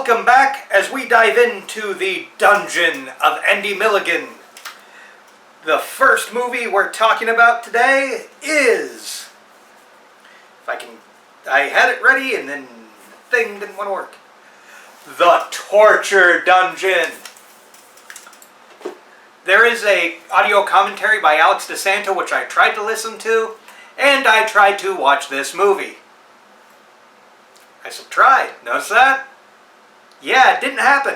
Welcome back as we dive into the Dungeon of Andy Milligan. The first movie we're talking about today is... I had it ready and then the thing didn't want to work. The Torture Dungeon. There is a audio commentary by Alex DeSanto which I tried to listen to, and I tried to watch this movie. I said tried. Notice that? Yeah, it didn't happen.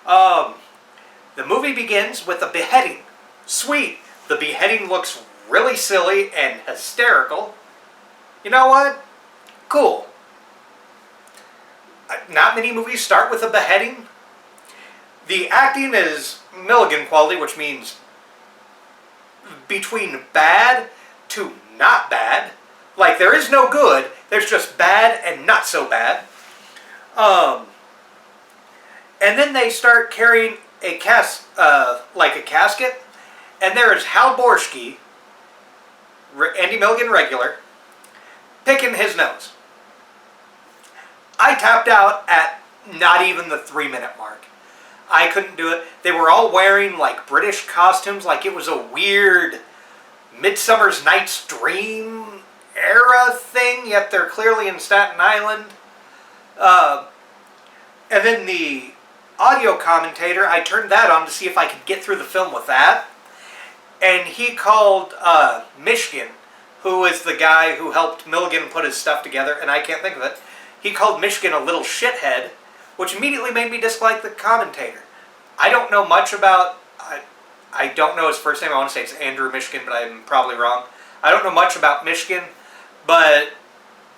The movie begins with a beheading. Sweet. The beheading looks really silly and hysterical. You know what? Cool. Not many movies start with a beheading. The acting is Milligan quality, which means between bad to not bad. Like, there is no good. There's just bad and not so bad. And then they start carrying a casket, and there is Hal Borski, Andy Milligan regular, picking his nose. I tapped out at not even the 3-minute mark. I couldn't do it. They were all wearing like British costumes, like it was a weird Midsummer's Night's Dream era thing, yet they're clearly in Staten Island. And then the audio commentator, I turned that on to see if I could get through the film with that. And he called Michigan, who is the guy who helped Milligan put his stuff together, and I can't think of it. He called Michigan a little shithead, which immediately made me dislike the commentator. I don't know much about... I don't know his first name. I want to say it's Andrew Michigan, but I'm probably wrong. I don't know much about Michigan, but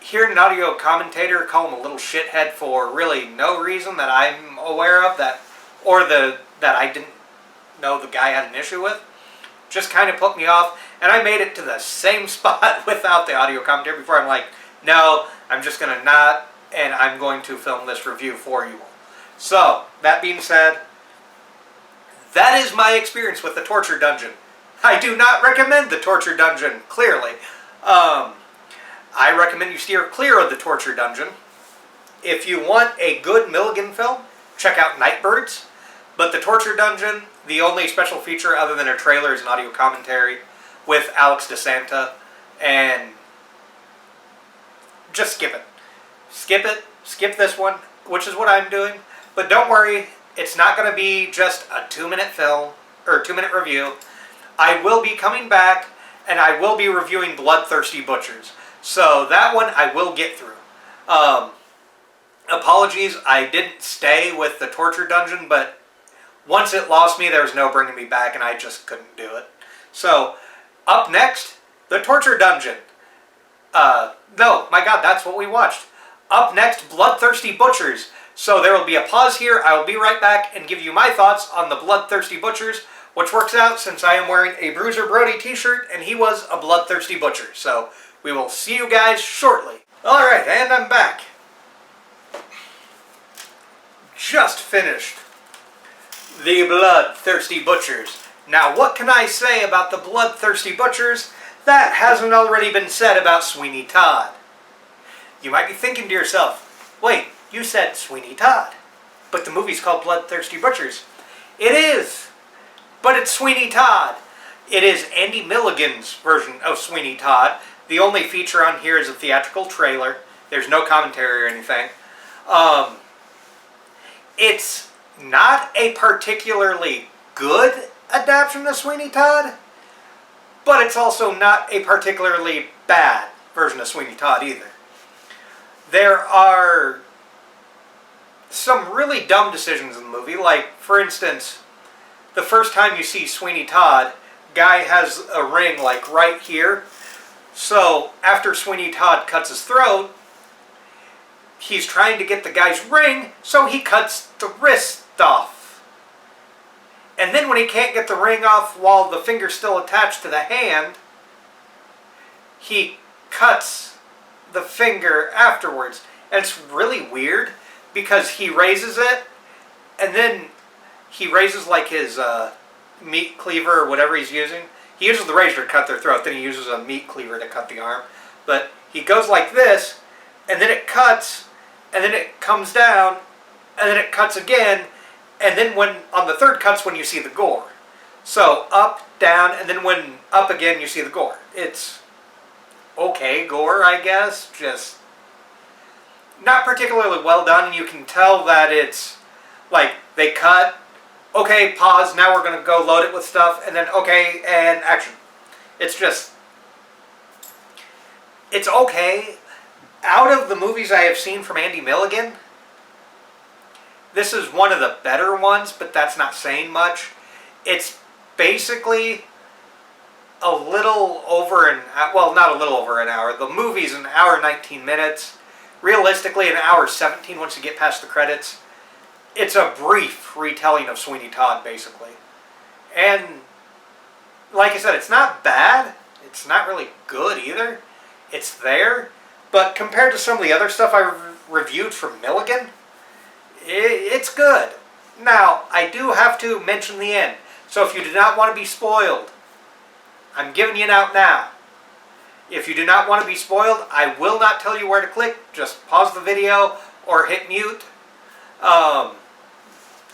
hearing an audio commentator call him a little shithead for really no reason that I'm aware of, that I didn't know the guy had an issue with, just kind of put me off. And I made it to the same spot without the audio commentary before. I'm like, no, I'm just going to not, and I'm going to film this review for you all. So, that being said, that is my experience with the Torture Dungeon. I do not recommend the Torture Dungeon, clearly. I recommend you steer clear of the Torture Dungeon. If you want a good Milligan film, check out Nightbirds. But the Torture Dungeon, the only special feature other than a trailer is an audio commentary with Alex DeSanto. And just skip it. Skip it. Skip this one, which is what I'm doing. But don't worry, it's not going to be just a 2-minute film, or 2-minute review. I will be coming back, and I will be reviewing Bloodthirsty Butchers. So that one I will get through. Apologies, I didn't stay with the Torture Dungeon, but once it lost me, there was no bringing me back, and I just couldn't do it. So, up next, the Torture Dungeon. No, my God, that's what we watched. Up next, Bloodthirsty Butchers. So there will be a pause here. I will be right back and give you my thoughts on the Bloodthirsty Butchers, which works out since I am wearing a Bruiser Brody t-shirt, and he was a Bloodthirsty Butcher. So, we will see you guys shortly. Alright, and I'm back. Just finished the Bloodthirsty Butchers. Now, what can I say about the Bloodthirsty Butchers that hasn't already been said about Sweeney Todd? You might be thinking to yourself, wait, you said Sweeney Todd, but the movie's called Bloodthirsty Butchers. It is, but it's Sweeney Todd. It is Andy Milligan's version of Sweeney Todd. The only feature on here is a theatrical trailer. There's no commentary or anything. It's not a particularly good adaptation of Sweeney Todd, but it's also not a particularly bad version of Sweeney Todd either. There are some really dumb decisions in the movie. Like, for instance, the first time you see Sweeney Todd, guy has a ring like right here. So, after Sweeney Todd cuts his throat, he's trying to get the guy's ring, so he cuts the wrist off. And then when he can't get the ring off while the finger's still attached to the hand, he cuts the finger afterwards. And it's really weird, because he raises it, and then he raises like his meat cleaver or whatever he's using. He uses the razor to cut their throat, then he uses a meat cleaver to cut the arm. But he goes like this, and then it cuts, and then it comes down, and then it cuts again, and then when on the third cut's when you see the gore. So up, down, and then when up again you see the gore. It's okay gore, I guess, just not particularly well done, and you can tell that it's like they cut, okay, pause, now we're going to go load it with stuff, and then okay, and action. It's just, it's okay. Out of the movies I have seen from Andy Milligan, this is one of the better ones, but that's not saying much. It's basically a little over an hour, well, not a little over an hour. The movie's an hour 19 minutes. Realistically, an hour 17 once you get past the credits. It's a brief retelling of Sweeney Todd, basically. And, like I said, it's not bad. It's not really good either. It's there. But compared to some of the other stuff I reviewed from Milligan, it's good. Now, I do have to mention the end. So if you do not want to be spoiled, I'm giving you an out now. If you do not want to be spoiled, I will not tell you where to click. Just pause the video or hit mute.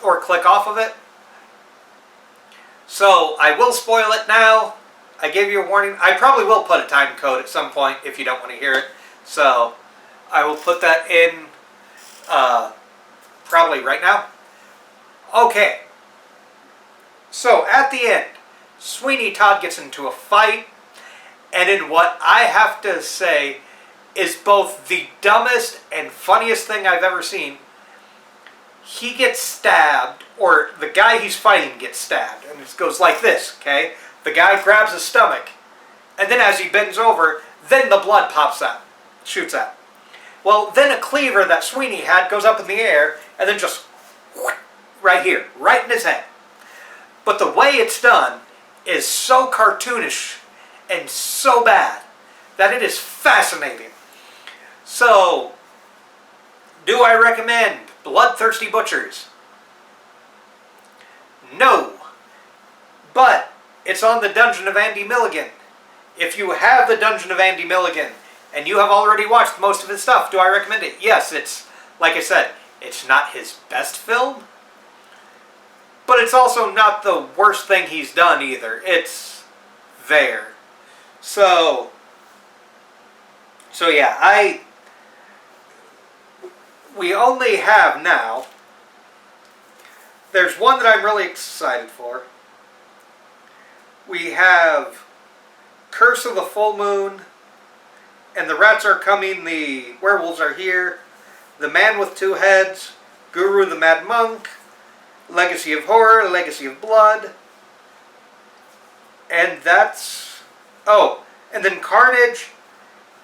Or click off of it. So I will spoil it now. I gave you a warning. I probably will put a time code at some point if you don't want to hear it. So I will put that in probably right now. Okay. So at the end, Sweeney Todd gets into a fight, and in what I have to say is both the dumbest and funniest thing I've ever seen. He gets stabbed, or the guy he's fighting gets stabbed, and it goes like this, okay? The guy grabs his stomach, and then as he bends over, then the blood pops out, shoots out. Well, then a cleaver that Sweeney had goes up in the air, and then just right here, right in his head. But the way it's done is so cartoonish and so bad that it is fascinating. So, do I recommend Bloodthirsty Butchers? No. But it's on the Dungeon of Andy Milligan. If you have the Dungeon of Andy Milligan and you have already watched most of his stuff, do I recommend it? Yes, it's, like I said, it's not his best film, but it's also not the worst thing he's done either. It's there. So yeah, we only have now, there's one that I'm really excited for. We have Curse of the Full Moon, and the Rats Are Coming, the Werewolves Are Here, The Man with Two Heads, Guru the Mad Monk, Legacy of Horror, Legacy of Blood, and that's, oh, and then Carnage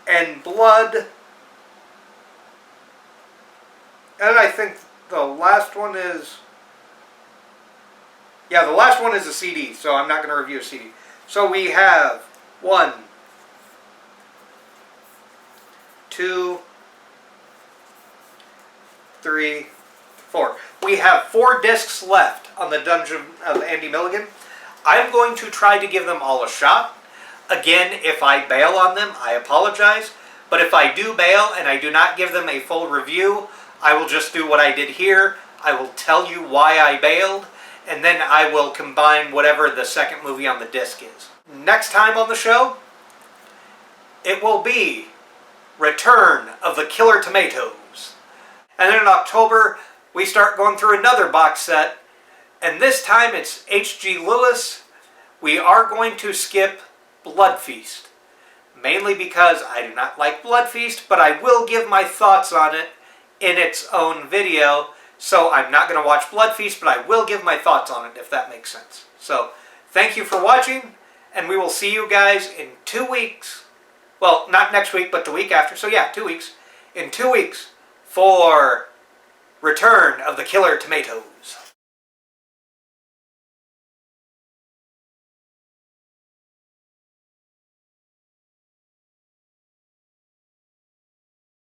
and Blood, and I think the last one is, yeah, the last one is a CD, so I'm not going to review a CD. So we have 1, 2, 3, 4. We have 4 discs left on the Dungeon of Andy Milligan. I'm going to try to give them all a shot. Again, if I bail on them, I apologize. But if I do bail and I do not give them a full review, I will just do what I did here. I will tell you why I bailed, and then I will combine whatever the second movie on the disc is. Next time on the show, it will be Return of the Killer Tomatoes. And then in October, we start going through another box set, and this time it's H.G. Lewis. We are going to skip Blood Feast, mainly because I do not like Blood Feast, but I will give my thoughts on it in its own video. So I'm not going to watch Blood Feast, but I will give my thoughts on it, if that makes sense. So thank you for watching, and we will see you guys in 2 weeks. Well, not next week, but the week after. So yeah, 2 weeks. In 2 weeks for Return of the Killer Tomatoes.